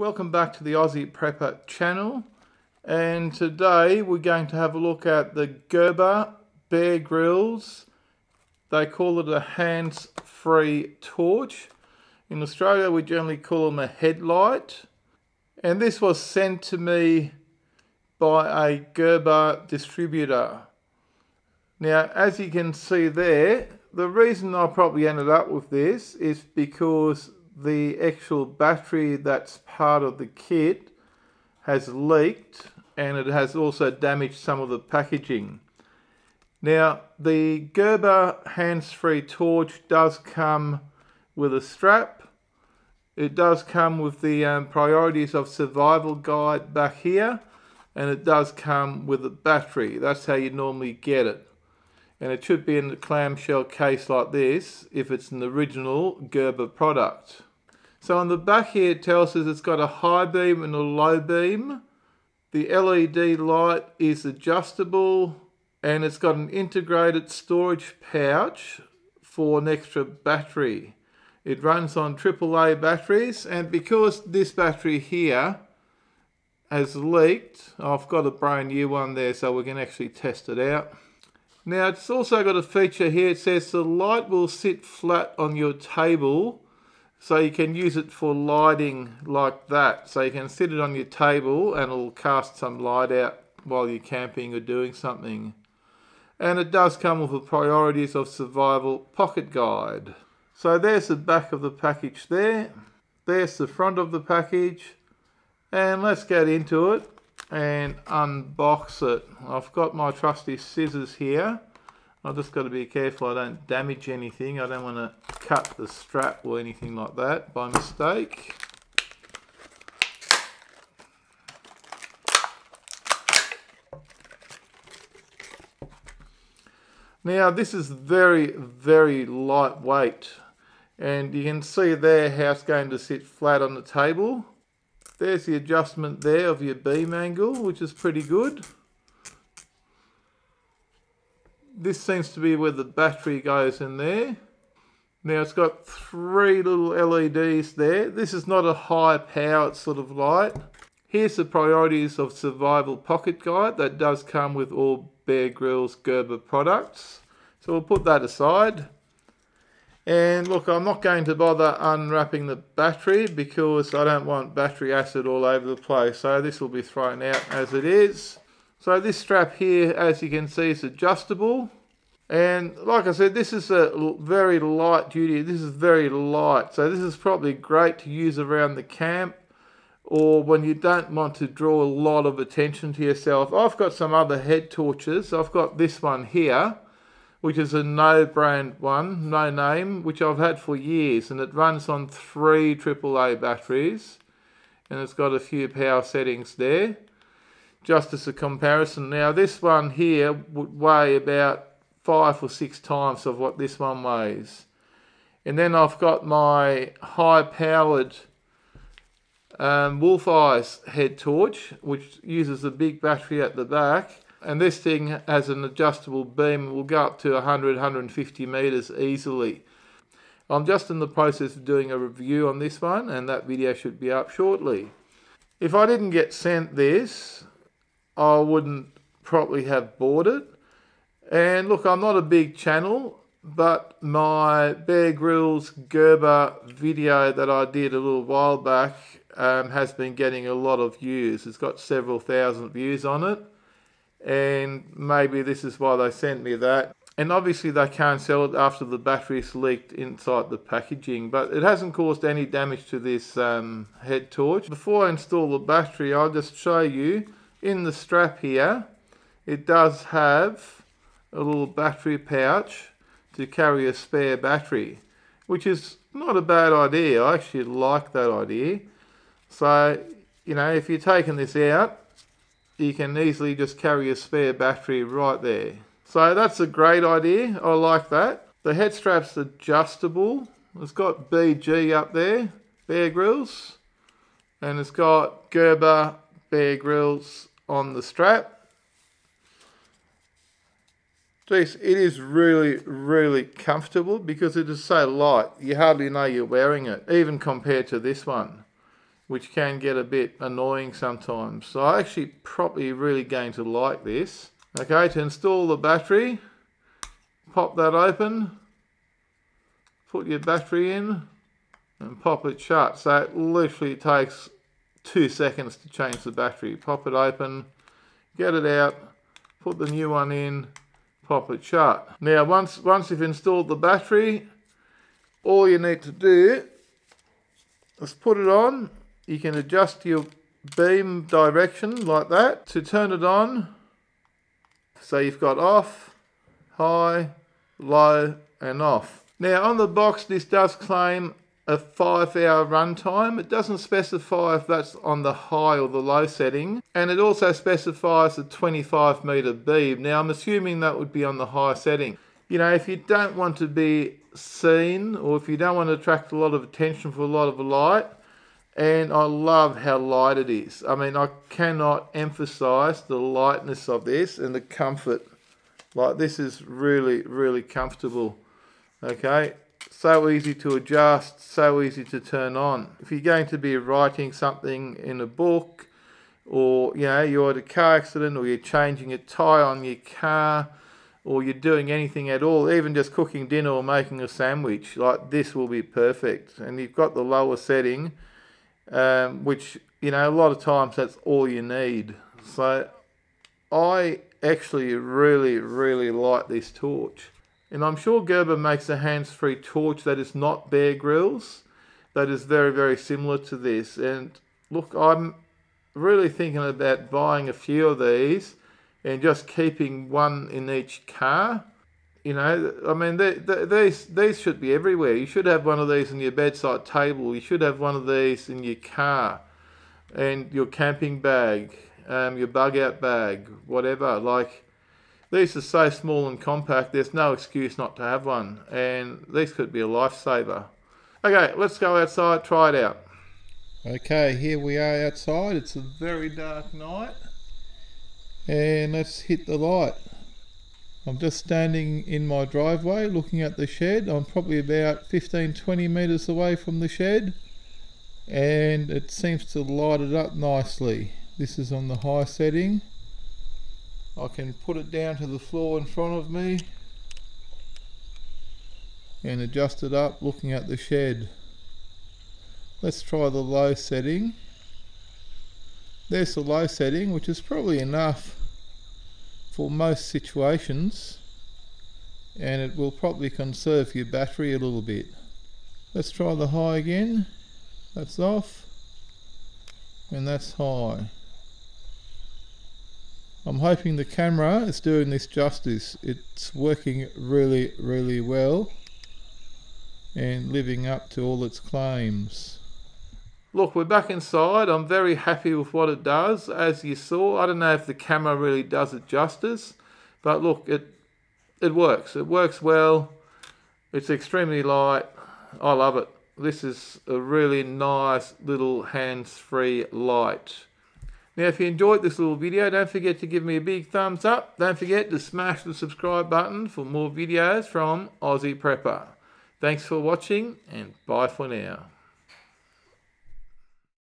Welcome back to the Aussie Prepper channel, and today we're going to have a look at the Gerber Bear Grylls. They call it a hands-free torch. In Australia we generally call them a headlight, and this was sent to me by a Gerber distributor. Now, as you can see there, the reason I probably ended up with this is because the actual battery that's part of the kit has leaked, and it has also damaged some of the packaging. Now, the Gerber hands-free torch does come with a strap. It does come with the priorities of survival guide back here, and it does come with a battery. That's how you normally get it. And it should be in the clamshell case like this if it's an original Gerber product. So on the back here it tells us it's got a high beam and a low beam. The LED light is adjustable, and it's got an integrated storage pouch for an extra battery. It runs on AAA batteries, and because this battery here has leaked, I've got a brand new one there so we can actually test it out. Now, it's also got a feature here. It says the light will sit flat on your table, so you can use it for lighting like that. So you can sit it on your table and it'll cast some light out while you're camping or doing something. And it does come with the priorities of survival pocket guide. So there's the back of the package there. There's the front of the package. And let's get into it and unbox it. I've got my trusty scissors here. I've just got to be careful I don't damage anything. I don't want to cut the strap or anything like that by mistake. Now, this is very, very lightweight, and you can see there how it's going to sit flat on the table. There's the adjustment there of your beam angle, which is pretty good. This seems to be where the battery goes in there. Now, it's got three little LEDs there. This is not a high powered sort of light. Here's the priorities of survival pocket guide. That does come with all Bear Grylls Gerber products. So we'll put that aside. And look, I'm not going to bother unwrapping the battery because I don't want battery acid all over the place. So this will be thrown out as it is. So this strap here, as you can see, is adjustable. And like I said, this is a very light duty. This is very light. So this is probably great to use around the camp or when you don't want to draw a lot of attention to yourself. I've got some other head torches. I've got this one here, which is a no brand one, no name, which I've had for years, and it runs on 3 AAA batteries, and it's got a few power settings there, just as a comparison. Now this one here would weigh about 5 or 6 times of what this one weighs. And then I've got my high powered Wolf Eyes head torch, which uses a big battery at the back. And this thing has an adjustable beam. It will go up to 100-150 meters easily. I'm just in the process of doing a review on this one, and that video should be up shortly. If I didn't get sent this, I wouldn't probably have bought it. And look, I'm not a big channel, but my Bear Grylls Gerber video that I did a little while back has been getting a lot of views. It's got several thousand views on it. And maybe this is why they sent me that. And obviously they can't sell it after the battery's leaked inside the packaging, but it hasn't caused any damage to this head torch. Before I install the battery, I'll just show you in the strap here, it does have a little battery pouch to carry a spare battery, which is not a bad idea. I actually like that idea. So, you know, if you're taking this out, you can easily just carry a spare battery right there. So that's a great idea. I like that. The head strap's adjustable. It's got BG up there, Bear Grylls, and it's got Gerber Bear Grylls on the strap. Geez, it is really, really comfortable because it is so light. You hardly know you're wearing it, even compared to this one. which can get a bit annoying sometimes. So I actually probably really going to like this. Okay, to install the battery, pop that open, put your battery in and pop it shut. So it literally takes 2 seconds to change the battery. Pop it open, get it out, put the new one in, pop it shut. Now once you've installed the battery, all you need to do is put it on. You can adjust your beam direction like that to turn it on. So you've got off, high, low and off. Now on the box this does claim a 5-hour runtime. It doesn't specify if that's on the high or the low setting, and it also specifies a 25 meter beam. Now I'm assuming that would be on the high setting. You know, if you don't want to be seen or if you don't want to attract a lot of attention for a lot of light, and I love how light it is. I mean, I cannot emphasize the lightness of this and the comfort. Like, this is really, really comfortable. Okay, so easy to adjust, so easy to turn on. If you're going to be writing something in a book, or you know, you're at a car accident, or you're changing a tyre on your car, or you're doing anything at all, even just cooking dinner or making a sandwich, like this will be perfect. And you've got the lower setting, which, you know, a lot of times that's all you need. So I actually really, really like this torch. And I'm sure Gerber makes a hands-free torch that is not Bear Grylls, that is very, very similar to this. And look, I'm really thinking about buying a few of these and just keeping one in each car. You know, I mean, these should be everywhere. You should have one of these on your bedside table. You should have one of these in your car and your camping bag, your bug out bag, whatever. Like, these are so small and compact, there's no excuse not to have one. And these could be a lifesaver. Okay, let's go outside, try it out. Okay, here we are outside. It's a very dark night. And let's hit the light. I'm just standing in my driveway looking at the shed. I'm probably about 15-20 metres away from the shed, and it seems to light it up nicely. This is on the high setting. I can put it down to the floor in front of me and adjust it up looking at the shed. Let's try the low setting. There's the low setting, which is probably enough for most situations, and it will probably conserve your battery a little bit. Let's try the high again. That's off, and that's high. I'm hoping the camera is doing this justice. It's working really, really well and living up to all its claims. Look, we're back inside. I'm very happy with what it does. As you saw, I don't know if the camera really does it justice, but look, it works. It works well. It's extremely light. I love it. This is a really nice little hands-free light. Now, if you enjoyed this little video, don't forget to give me a big thumbs up. Don't forget to smash the subscribe button for more videos from Aussie Prepper. Thanks for watching, and bye for now.